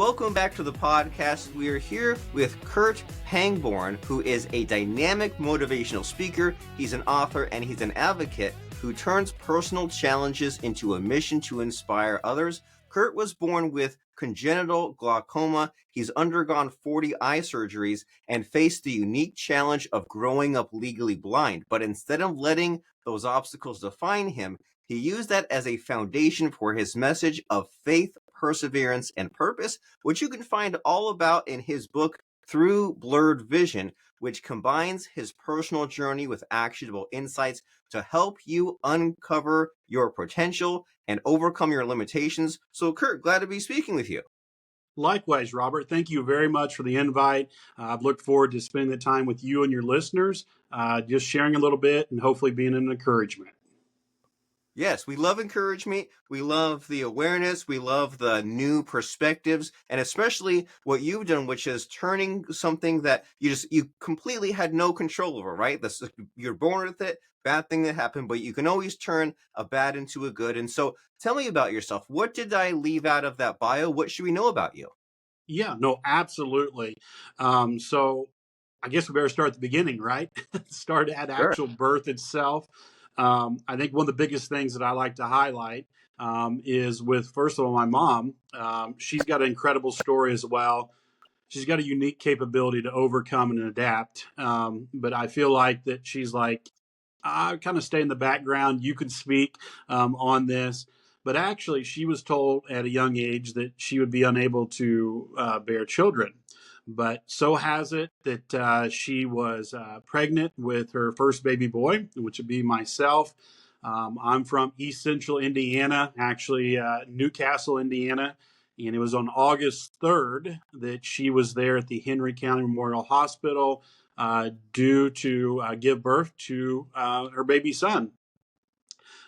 welcome back to the podcast. We are here with Kurt Pangborn, who is a dynamic motivational speaker. He's an author and he's an advocate who turns personal challenges into a mission to inspire others. Kurt was born with congenital glaucoma. He's undergone 40 eye surgeries and faced the unique challenge of growing up legally blind. But instead of letting those obstacles define him, he used that as a foundation for his message of faith, perseverance, and purpose, which you can find all about in his book, Through Blurred Vision, which combines his personal journey with actionable insights to help you uncover your potential and overcome your limitations. So, Kurt, glad to be speaking with you. Likewise, Robert. Thank you very much for the invite. I've looked forward to spending the time with you and your listeners, just sharing a little bit and hopefully being an encouragement. Yes, we love encouragement. We love the awareness. We love the new perspectives, and especially what you've done, which is turning something that you completely had no control over, right? You're born with it, bad thing that happened, but you can always turn a bad into a good. And so tell me about yourself. What did I leave out of that bio? What should we know about you? Yeah, no, absolutely. So I guess we better start at the beginning, right? Start at Sure. actual birth itself. I think one of the biggest things that I like to highlight is with, first of all, my mom. She's got an incredible story as well. She's got a unique capability to overcome and adapt. But I feel like that she's like, I kind of stay in the background. You can speak on this. But actually, she was told at a young age that she would be unable to bear children. But so has it that she was pregnant with her first baby boy, which would be myself. I'm from East Central Indiana, actually Newcastle, Indiana. And it was on August 3rd that she was there at the Henry County Memorial Hospital due to give birth to her baby son.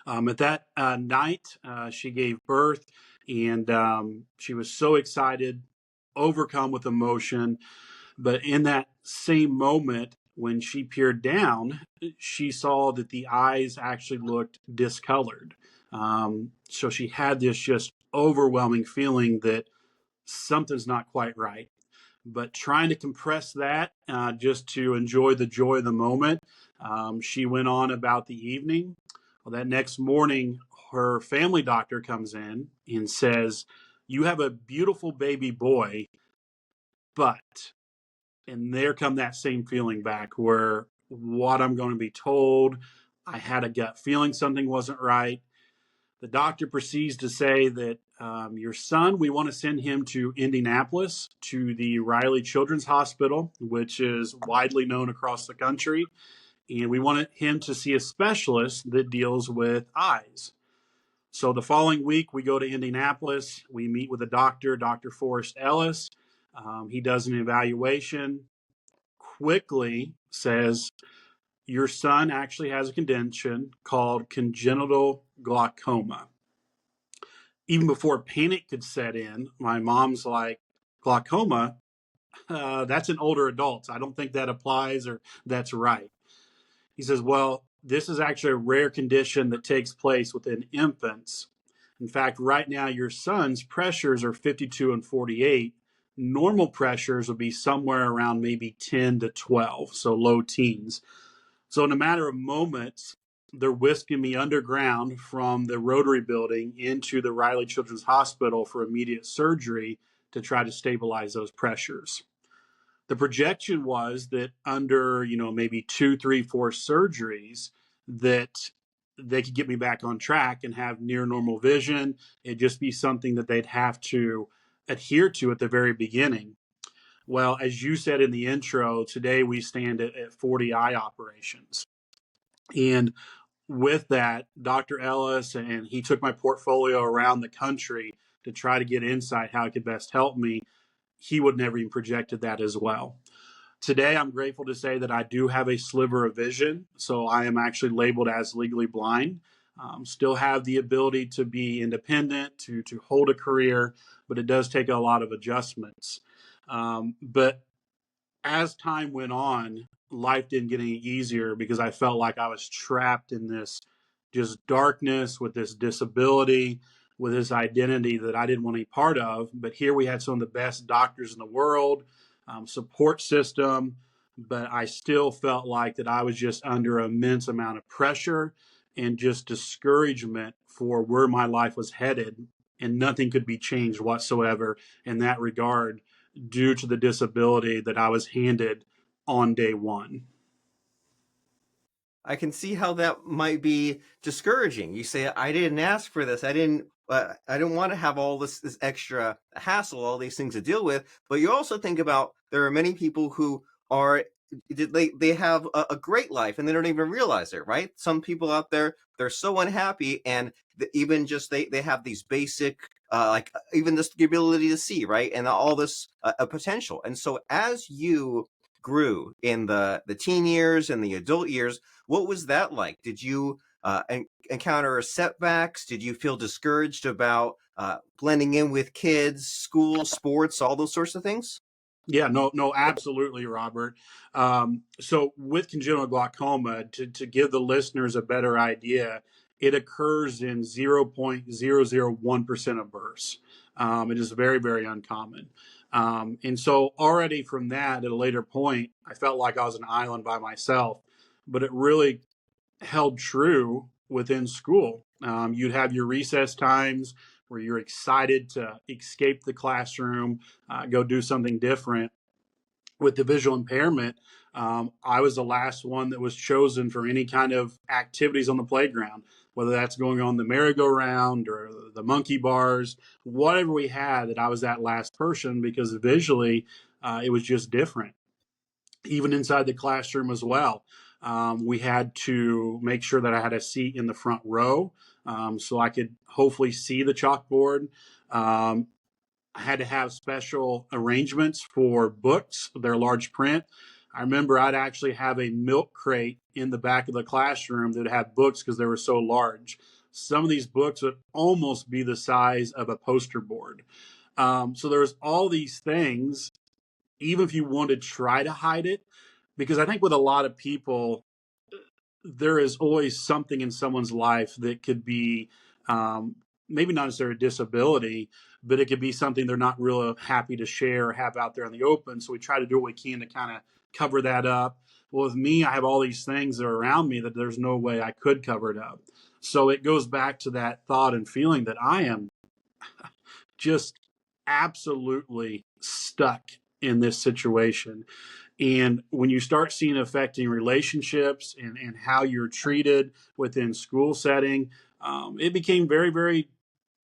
At that night, she gave birth, and she was so excited, overcome with emotion. But in that same moment, when she peered down, she saw that the eyes actually looked discolored. So she had this just overwhelming feeling that something's not quite right. But trying to compress that just to enjoy the joy of the moment, she went on about the evening. Well, that next morning, her family doctor comes in and says, "You have a beautiful baby boy, but," and there come that same feeling back where what I'm going to be told, I had a gut feeling something wasn't right. The doctor proceeds to say that your son, we want to send him to Indianapolis to the Riley Children's Hospital, which is widely known across the country. And we wanted him to see a specialist that deals with eyes. So the following week, we go to Indianapolis. We meet with a doctor, Dr. Forrest Ellis. He does an evaluation, quickly says, your son actually has a condition called congenital glaucoma. Even before panic could set in, my mom's like, glaucoma? That's in older adults. I don't think that applies or that's right. He says, well, this is actually a rare condition that takes place within infants. In fact, right now, your son's pressures are 52 and 48. Normal pressures would be somewhere around maybe 10 to 12, so low teens. So in a matter of moments, they're whisking me underground from the Rotary building into the Riley Children's Hospital for immediate surgery to try to stabilize those pressures. The projection was that under, maybe 2, 3, 4 surgeries, that they could get me back on track and have near normal vision. It'd just be something that they'd have to adhere to at the very beginning. Well, as you said in the intro, today we stand at 40 eye operations. And with that, Dr. Ellis, and he took my portfolio around the country to try to get insight how it could best help me. He would never even projected that as well. Today, I'm grateful to say that I do have a sliver of vision, so I am actually labeled as legally blind. Still have the ability to be independent, to hold a career, but it does take a lot of adjustments. But as time went on, life didn't get any easier because I felt like I was trapped in this just darkness with this disability. with this identity that I didn't want any part of. But here we had some of the best doctors in the world, support system, but I still felt like that I was just under an immense amount of pressure and just discouragement for where my life was headed, and nothing could be changed whatsoever in that regard due to the disability that I was handed on day one. I can see how that might be discouraging. You say, "I didn't ask for this. I didn't want to have all this extra hassle, all these things to deal with." But you also think about there are many people who are they have a great life and they don't even realize it, right? Some people out there, they're so unhappy, and even just they have these basic like even this the ability to see, right, and all this potential. And so as you grew in the teen years and the adult years, what was that like? Did you encounter setbacks? Did you feel discouraged about blending in with kids, school, sports, all those sorts of things? Yeah, no, no, absolutely, Robert. So with congenital glaucoma, to give the listeners a better idea, it occurs in 0.001% of births. It is very, very uncommon. And so already from that, at a later point, I felt like I was an island by myself, but it really held true within school. You'd have your recess times where you're excited to escape the classroom, go do something different. With the visual impairment, I was the last one that was chosen for any kind of activities on the playground, whether that's going on the merry-go-round or the monkey bars, whatever we had, that I was that last person because visually it was just different. Even inside the classroom as well. We had to make sure that I had a seat in the front row so I could hopefully see the chalkboard. Um, I had to have special arrangements for books, their large print. I remember I'd actually have a milk crate in the back of the classroom that had books because they were so large. Some of these books would almost be the size of a poster board. So there was all these things, even if you want to try to hide it, because I think with a lot of people, there is always something in someone's life that could be um, maybe not necessarily a disability, but it could be something they're not real happy to share or have out there in the open. So we try to do what we can to kind of cover that up. Well, with me, I have all these things that are around me that there's no way I could cover it up. So it goes back to that thought and feeling that I am just absolutely stuck in this situation. And when you start seeing it affecting relationships and how you're treated within school setting, it became very, very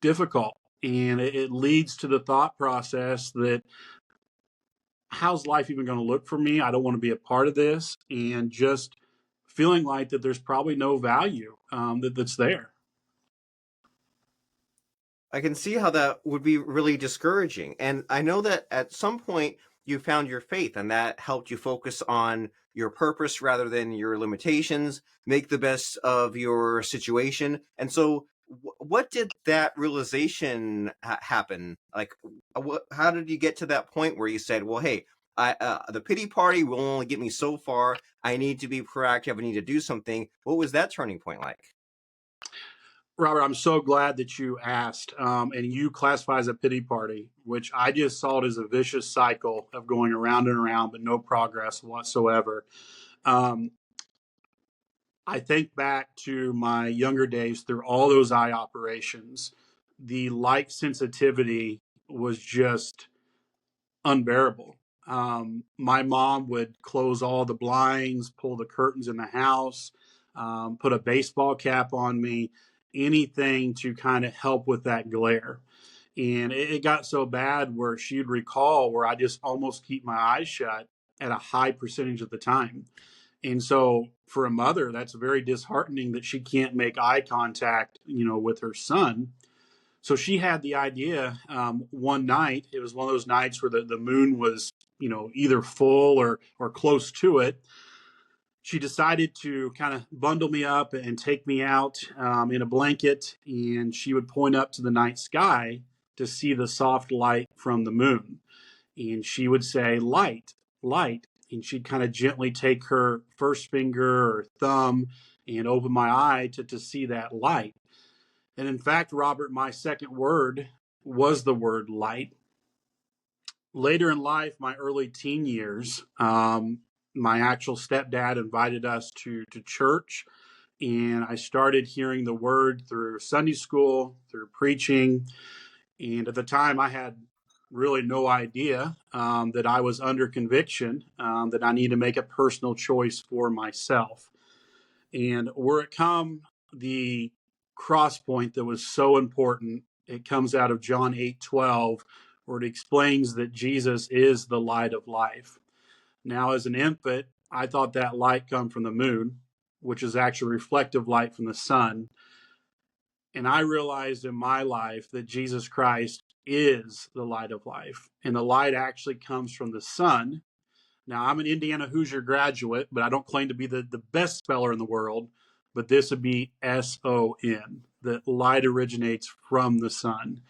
difficult. And it leads to the thought process that how's life even going to look for me? I don't want to be a part of this. And just feeling like that there's probably no value that's there. I can see how that would be really discouraging. And I know that at some point you found your faith and that helped you focus on your purpose rather than your limitations, make the best of your situation. And so, what did that realization happen? Like, how did you get to that point where you said, well, hey, the pity party will only get me so far. I need to be proactive. I need to do something. What was that turning point like? Robert, I'm so glad that you asked. And you classify as a pity party, which I just saw it as a vicious cycle of going around and around, but no progress whatsoever. Um, I think back to my younger days through all those eye operations. The light sensitivity was just unbearable. My mom would close all the blinds, pull the curtains in the house, put a baseball cap on me, anything to kind of help with that glare. And it got so bad where she'd recall where I just almost keep my eyes shut at a high percentage of the time. And so for a mother, that's very disheartening that she can't make eye contact, with her son. So she had the idea one night. It was one of those nights where the moon was, either full or close to it. She decided to kind of bundle me up and take me out in a blanket, and she would point up to the night sky to see the soft light from the moon. And she would say, "Light, light." And she'd kind of gently take her first finger or thumb and open my eye to see that light. And in fact, Robert, my second word was the word light. Later in life, my early teen years, my actual stepdad invited us to church, and I started hearing the word through Sunday school, through preaching. And at the time, I had really no idea that I was under conviction, that I need to make a personal choice for myself. And where it come, the cross point that was so important, it comes out of John 8:12, where it explains that Jesus is the light of life. Now, as an infant, I thought that light come from the moon, which is actually reflective light from the sun. And I realized in my life that Jesus Christ is the light of life. And the light actually comes from the sun. Now, I'm an Indiana Hoosier graduate, but I don't claim to be the best speller in the world. But this would be SON, that light originates from the sun.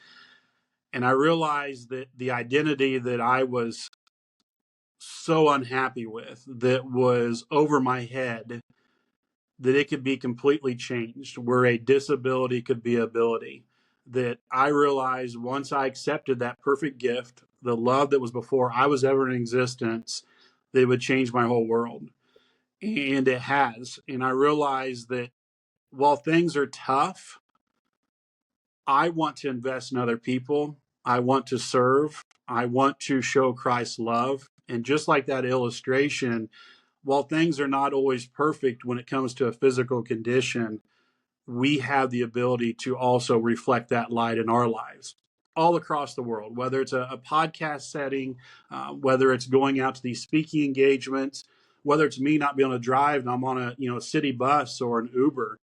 And I realized that the identity that I was so unhappy with, that was over my head, that it could be completely changed, where a disability could be ability. That I realized once I accepted that perfect gift, the love that was before I was ever in existence, that it would change my whole world. And it has. And I realized that while things are tough, I want to invest in other people. I want to serve. I want to show Christ's love. And just like that illustration, while things are not always perfect when it comes to a physical condition, we have the ability to also reflect that light in our lives all across the world, whether it's a podcast setting, whether it's going out to these speaking engagements, whether it's me not being able to drive and I'm on a city bus or an Uber.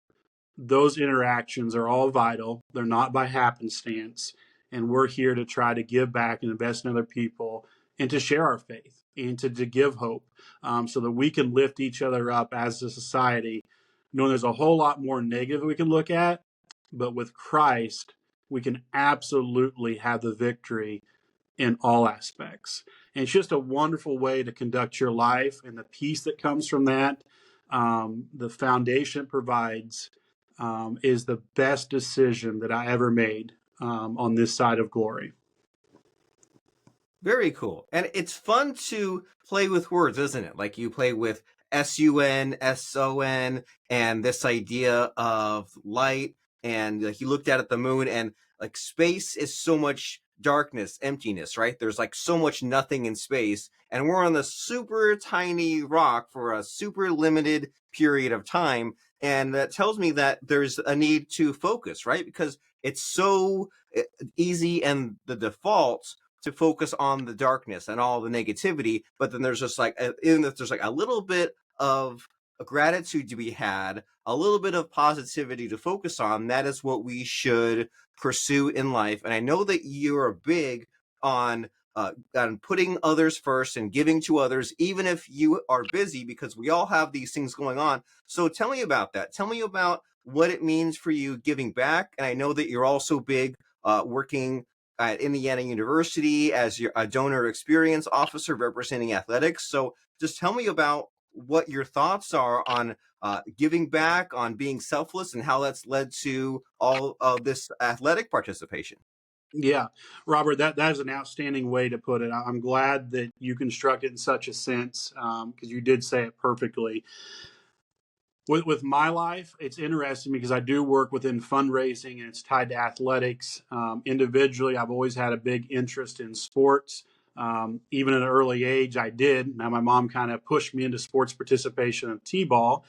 Those interactions are all vital. They're not by happenstance. And we're here to try to give back and invest in other people and to share our faith and to give hope, so that we can lift each other up as a society, knowing there's a whole lot more negative we can look at. But with Christ, we can absolutely have the victory in all aspects. And it's just a wonderful way to conduct your life, and the peace that comes from that, the foundation it provides, is the best decision that I ever made on this side of glory. Very cool. And it's fun to play with words, isn't it? Like you play with SUN, SON, and this idea of light. And like you looked out at the moon, and like space is so much darkness, emptiness, right? There's like so much nothing in space. And we're on this super tiny rock for a super limited period of time. And that tells me that there's a need to focus, right? Because it's so easy and the default to focus on the darkness and all the negativity, but then there's just like even if there's like a little bit of a gratitude to be had, a little bit of positivity to focus on, that is what we should pursue in life. And I know that you're big on putting others first and giving to others, even if you are busy, because we all have these things going on. So tell me about that. Tell me about what it means for you giving back. And I know that you're also big working at Indiana University as a donor experience officer representing athletics. So just tell me about what your thoughts are on giving back, on being selfless, and how that's led to all of this athletic participation. Yeah, Robert, that is an outstanding way to put it. I'm glad that you construct it in such a sense, because you did say it perfectly. With my life, it's interesting because I do work within fundraising and it's tied to athletics. Individually, I've always had a big interest in sports. Even at an early age, I did. Now, my mom kind of pushed me into sports participation of T-ball,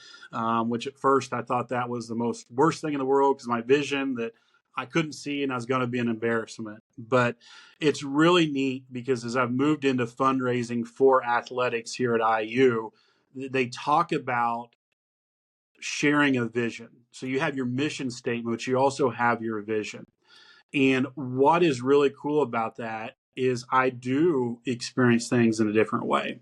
which at first I thought that was the most worst thing in the world because my vision that I couldn't see and I was going to be an embarrassment. But it's really neat because as I've moved into fundraising for athletics here at IU, they talk about sharing a vision. So you have your mission statement, but you also have your vision. And what is really cool about that is I do experience things in a different way.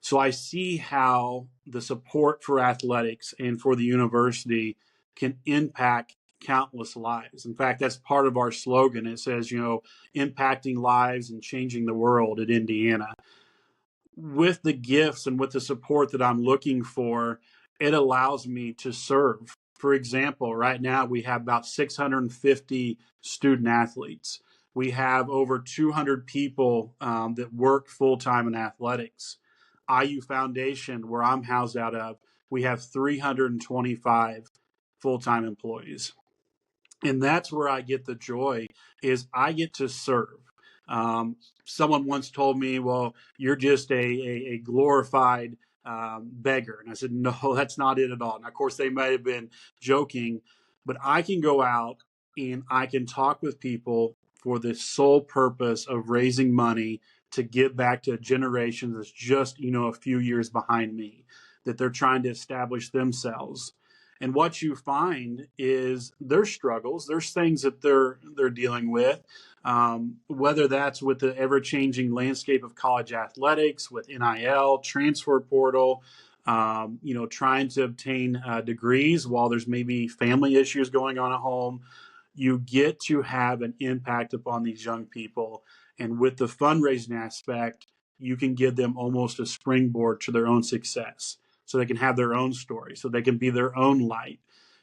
So I see how the support for athletics and for the university can impact countless lives. In fact, that's part of our slogan. It says, impacting lives and changing the world at Indiana. With the gifts and with the support that I'm looking for, it allows me to serve For example, right now we have about 650 student athletes. We have over 200 people that work full time in athletics. IU Foundation, where I'm housed out of, we have 325 full time employees, and that's where I get the joy, is I get to serve. um, Someone once told me, well, you're just a glorified beggar, and I said, no, that's not it at all. And of course they might have been joking, but I can go out and I can talk with people for the sole purpose of raising money to give back to a generation that's just a few years behind me, that they're trying to establish themselves. And what you find is there's struggles, there's things that they're dealing with, whether that's with the ever-changing landscape of college athletics, with NIL, transfer portal, trying to obtain degrees while there's maybe family issues going on at home. You get to have an impact upon these young people. And with the fundraising aspect, you can give them almost a springboard to their own success, so they can have their own story, so they can be their own light.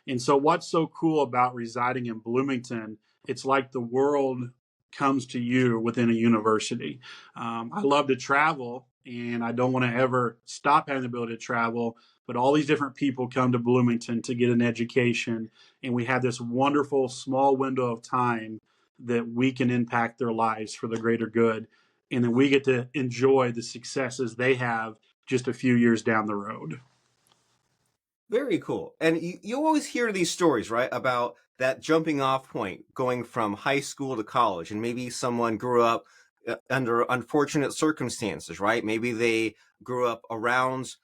And so, what's so cool about residing in Bloomington? It's like the world comes to you within a university. I love to travel, and I don't want to ever stop having the ability to travel. But all these different people come to Bloomington to get an education, and we have this wonderful small window of time that we can impact their lives for the greater good, and then we get to enjoy the successes they have just a few years down the road. Very cool. And you always hear these stories, right, about that jumping off point going from high school to college. And maybe someone grew up under unfortunate circumstances, right? Maybe they grew up around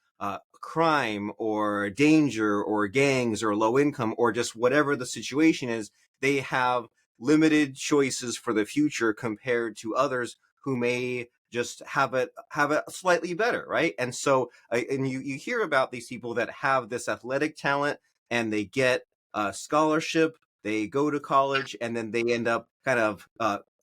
crime or danger or gangs or low income or just whatever the situation is. They have limited choices for the future compared to others who may just have it slightly better, right? And so and you hear about these people that have this athletic talent and they get a scholarship, they go to college, and then they end up kind of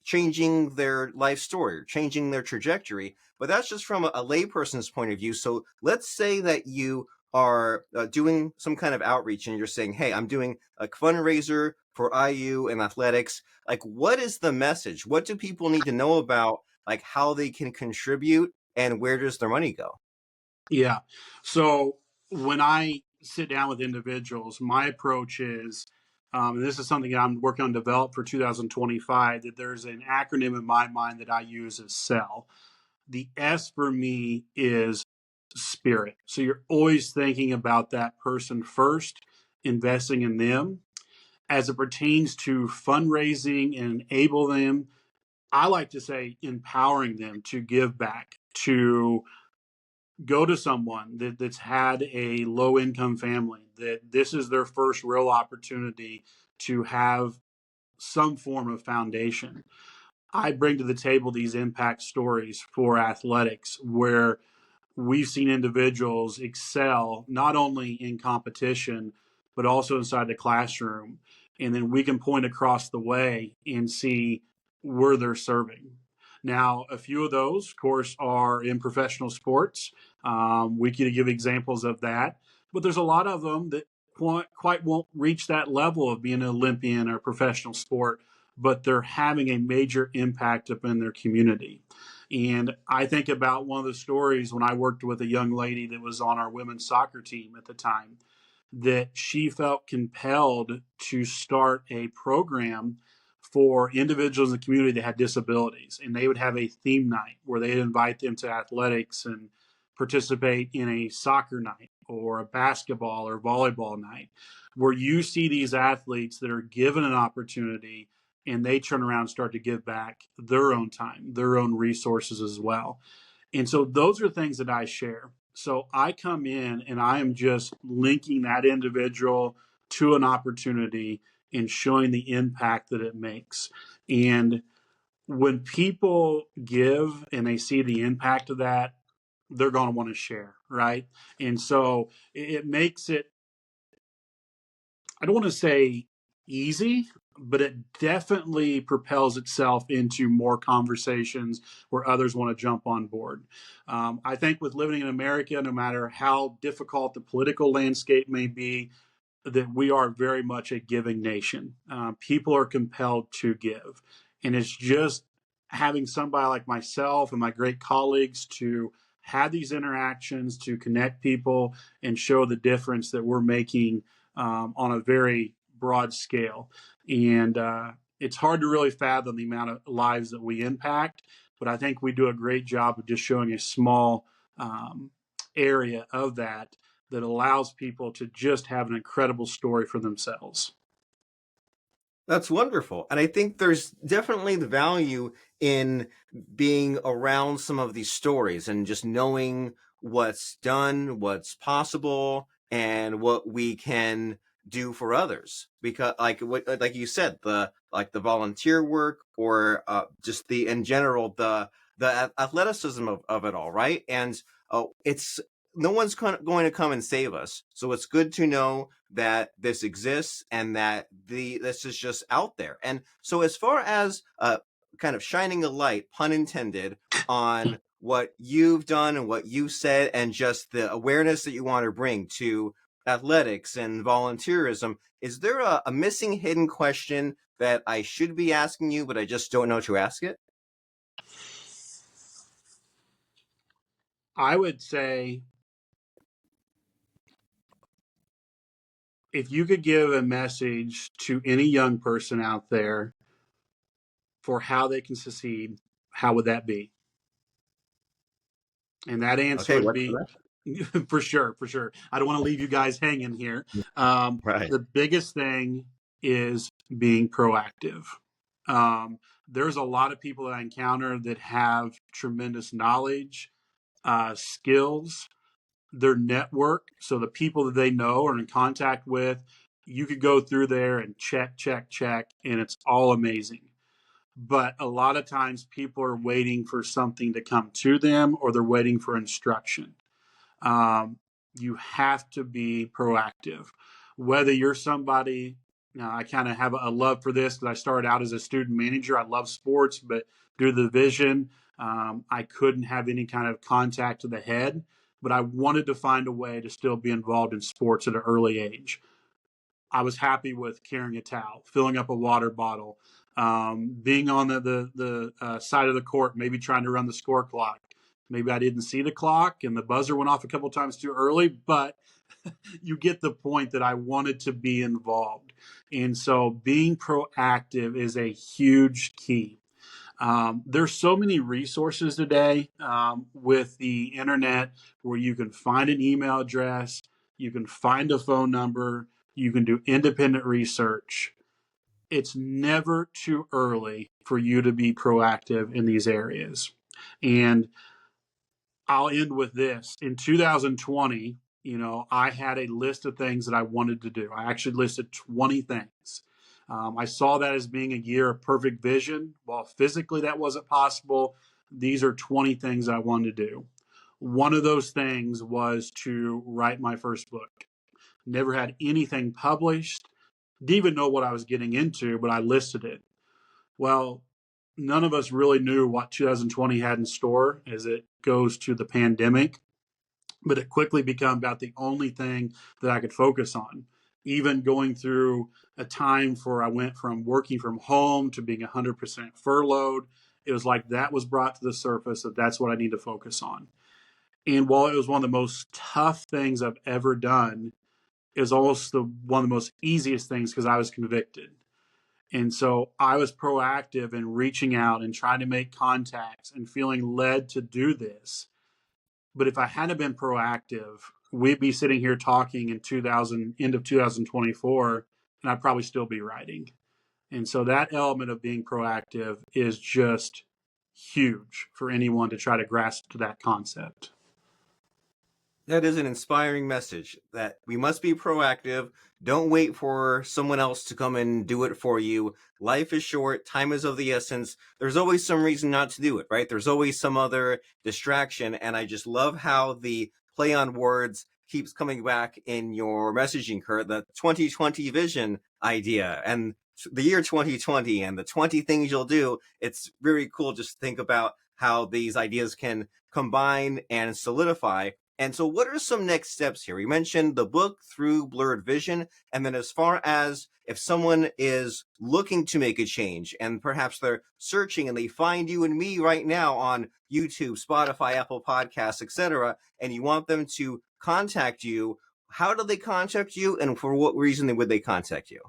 changing their life story, or changing their trajectory. But that's just from a layperson's point of view. So let's say that you are doing some kind of outreach and you're saying, hey, I'm doing a fundraiser for IU and athletics. Like, what is the message? What do people need to know about, like, how they can contribute and where does their money go? Yeah. So when I sit down with individuals, my approach is, and this is something that I'm working on develop for 2025, that there's an acronym in my mind that I use as SELL. The S for me is spirit. So you're always thinking about that person first, investing in them. As it pertains to fundraising and enable them, I like to say empowering them to give back, to go to someone that's had a low income family, that this is their first real opportunity to have some form of foundation. I bring to the table these impact stories for athletics where we've seen individuals excel not only in competition, but also inside the classroom. And then we can point across the way and see where they're serving. Now, a few of those, of course, are in professional sports. We could give examples of that, but there's a lot of them that quite won't reach that level of being an Olympian or professional sport, but they're having a major impact upon their community. And I think about one of the stories when I worked with a young lady that was on our women's soccer team at the time, that she felt compelled to start a program for individuals in the community that had disabilities. And they would have a theme night where they'd invite them to athletics and participate in a soccer night or a basketball or volleyball night, where you see these athletes that are given an opportunity and they turn around and start to give back their own time, their own resources as well. And so those are things that I share. So I come in and I am just linking that individual to an opportunity and showing the impact that it makes. And when people give and they see the impact of that, they're going to want to share, right? And so it makes it, I don't want to say easy, but it definitely propels itself into more conversations where others want to jump on board. I think with living in America, no matter how difficult the political landscape may be, that we are very much a giving nation. People are compelled to give. And it's just having somebody like myself and my great colleagues to have these interactions, to connect people and show the difference that we're making on a very broad scale. And it's hard to really fathom the amount of lives that we impact, but I think we do a great job of just showing a small um, area of that that allows people to just have an incredible story for themselves. That's wonderful. And I think there's definitely the value in being around some of these stories and just knowing what's done, what's possible, and what we can do for others. Because like you said, the volunteer work or just the in general the athleticism of it all, right? And it's no one's going to come and save us. So it's good to know that this exists and that this is just out there. And so as far as kind of shining a light, pun intended, on what you've done and what you've said and just the awareness that you want to bring to athletics and volunteerism, is there a missing hidden question that I should be asking you, but I just don't know to ask it? I would say if you could give a message to any young person out there for how they can succeed, how would that be? And that answer Okay, would what's be the for sure, for sure. I don't want to leave you guys hanging here. right? The biggest thing is being proactive. There's a lot of people that I encounter that have tremendous knowledge, skills, their network. So the people that they know or in contact with, you could go through there and check, check, check, and it's all amazing. But a lot of times people are waiting for something to come to them or they're waiting for instruction. Um, you have to be proactive. Whether you're somebody, I kind of have a love for this because I started out as a student manager. I love sports, but due to the vision, I couldn't have any kind of contact to the head. But I wanted to find a way to still be involved in sports at an early age. I was happy with carrying a towel, filling up a water bottle, being on the side of the court, maybe trying to run the score clock. Maybe I didn't see the clock and the buzzer went off a couple times too early, but you get the point that I wanted to be involved. And so being proactive is a huge key. There's so many resources today with the internet where you can find an email address, you can find a phone number, you can do independent research. It's never too early for you to be proactive in these areas. And I'll end with this. In 2020, I had a list of things that I wanted to do. I actually listed 20 things. I saw that as being a year of perfect vision. While physically that wasn't possible, these are 20 things I wanted to do. One of those things was to write my first book. Never had anything published, didn't even know what I was getting into, but I listed it. Well, none of us really knew what 2020 had in store as it goes to the pandemic, but it quickly became about the only thing that I could focus on. Even going through a time where I went from working from home to being 100% furloughed, it was like that was brought to the surface that that's what I need to focus on. And while it was one of the most tough things I've ever done, it was almost one of the most easiest things because I was convicted. And so I was proactive in reaching out and trying to make contacts and feeling led to do this. But if I hadn't been proactive, we'd be sitting here talking in 2000, end of 2024, and I'd probably still be writing. And so that element of being proactive is just huge for anyone to try to grasp to that concept. That is an inspiring message that we must be proactive. Don't wait for someone else to come and do it for you. Life is short. Time is of the essence. There's always some reason not to do it, right? There's always some other distraction. And I just love how the play on words keeps coming back in your messaging, Kurt, the 2020 vision idea and the year 2020 and the 20 things you'll do. It's very cool just to think about how these ideas can combine and solidify And so, what are some next steps here? We mentioned the book Through Blurred Vision. And then, as far as if someone is looking to make a change and perhaps they're searching and they find you and me right now on YouTube, Spotify, Apple Podcasts, etc., and you want them to contact you, how do they contact you and for what reason would they contact you?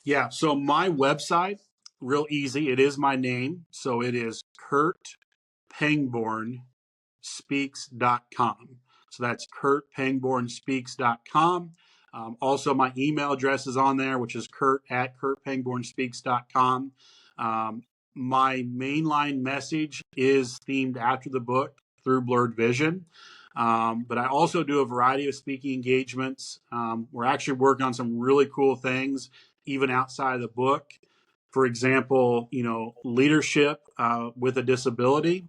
Yeah. So my website, real easy. It is my name. So it is kurtpangbornspeaks.com. So that's kurtpangbornspeaks.com. Also, my email address is on there, which is kurt@kurtpangbornspeaks.com. My mainline message is themed after the book, Through Blurred Vision. But I also do a variety of speaking engagements. We're actually working on some really cool things, even outside of the book. For example, leadership with a disability.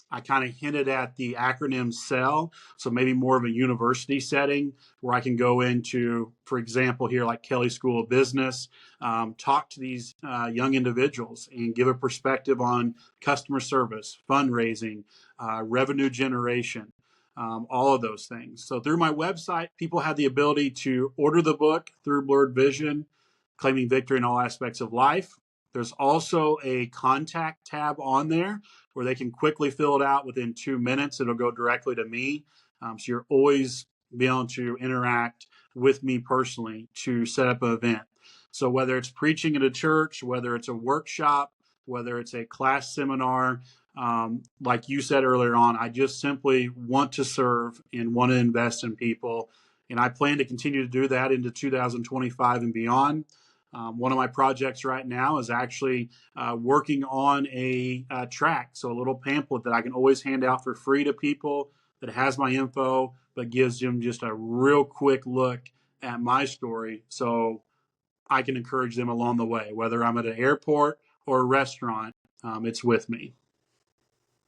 I kind of hinted at the acronym CELL, so maybe more of a university setting where I can go into, for example, here like Kelley School of Business, talk to these young individuals and give a perspective on customer service, fundraising, revenue generation, all of those things. So through my website, people have the ability to order the book Through Blurred Vision, Claiming Victory in All Aspects of Life. There's also a contact tab on there where they can quickly fill it out within 2 minutes. It'll go directly to me. So you're always be able to interact with me personally to set up an event. So whether it's preaching at a church, whether it's a workshop, whether it's a class seminar, like you said earlier on, I just simply want to serve and want to invest in people. And I plan to continue to do that into 2025 and beyond. One of my projects right now is actually working on a track, so a little pamphlet that I can always hand out for free to people that has my info, but gives them just a real quick look at my story so I can encourage them along the way, whether I'm at an airport or a restaurant, it's with me.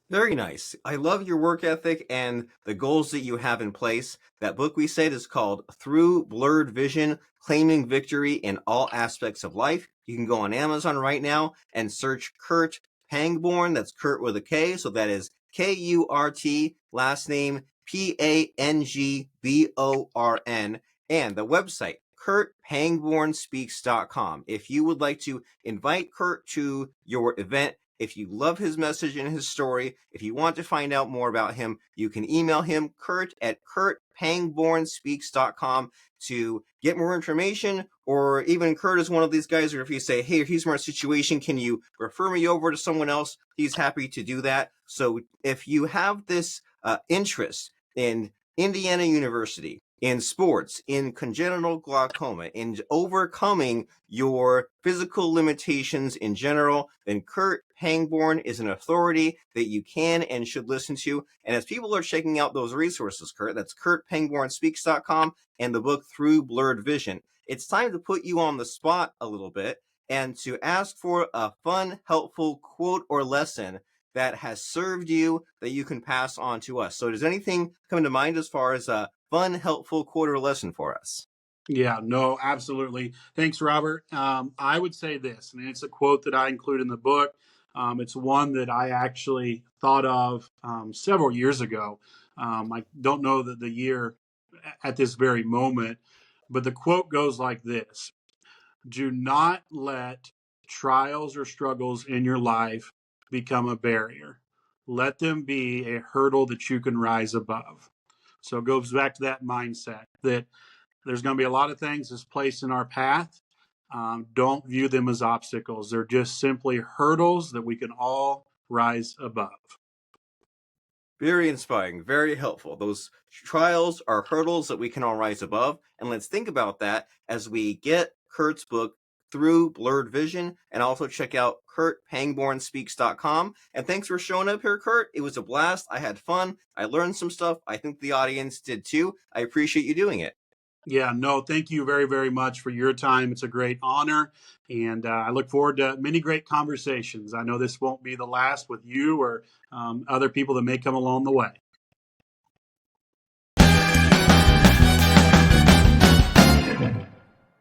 Very nice. I love your work ethic and the goals that you have in place. That book we said is called Through Blurred Vision, Claiming Victory in All Aspects of Life. You can go on Amazon right now and search Kurt Pangborn. That's Kurt with a K. So that is Kurt, last name Pangborn. And the website, kurtpangbornspeaks.com. If you would like to invite Kurt to your event, if you love his message and his story, if you want to find out more about him, you can email him, kurt@kurtpangbornspeaks.com, to get more information, or even Kurt is one of these guys, or if you say, hey, here's my situation, can you refer me over to someone else? He's happy to do that. So if you have this interest in Indiana University, in sports, in congenital glaucoma, in overcoming your physical limitations in general, then Kurt Pangborn is an authority that you can and should listen to. And as people are checking out those resources, Kurt, that's kurtpangbornspeaks.com and the book Through Blurred Vision. It's time to put you on the spot a little bit and to ask for a fun, helpful quote or lesson that has served you that you can pass on to us. So does anything come to mind as far as a fun, helpful quote or lesson for us? Yeah, no, absolutely. Thanks, Robert. I would say this, and it's a quote that I include in the book. It's one that I actually thought of several years ago. I don't know the year at this very moment, but the quote goes like this: do not let trials or struggles in your life become a barrier. Let them be a hurdle that you can rise above. So it goes back to that mindset that there's going to be a lot of things that's placed in our path. Don't view them as obstacles. They're just simply hurdles that we can all rise above. Very inspiring, very helpful. Those trials are hurdles that we can all rise above. And let's think about that as we get Kurt's book Through Blurred Vision, and also check out kurtpangbornspeaks.com. And thanks for showing up here, Kurt. It was a blast. I had fun. I learned some stuff. I think the audience did too. I appreciate you doing it. Yeah, no, thank you very, very much for your time. It's a great honor. And I look forward to many great conversations. I know this won't be the last with you or other people that may come along the way.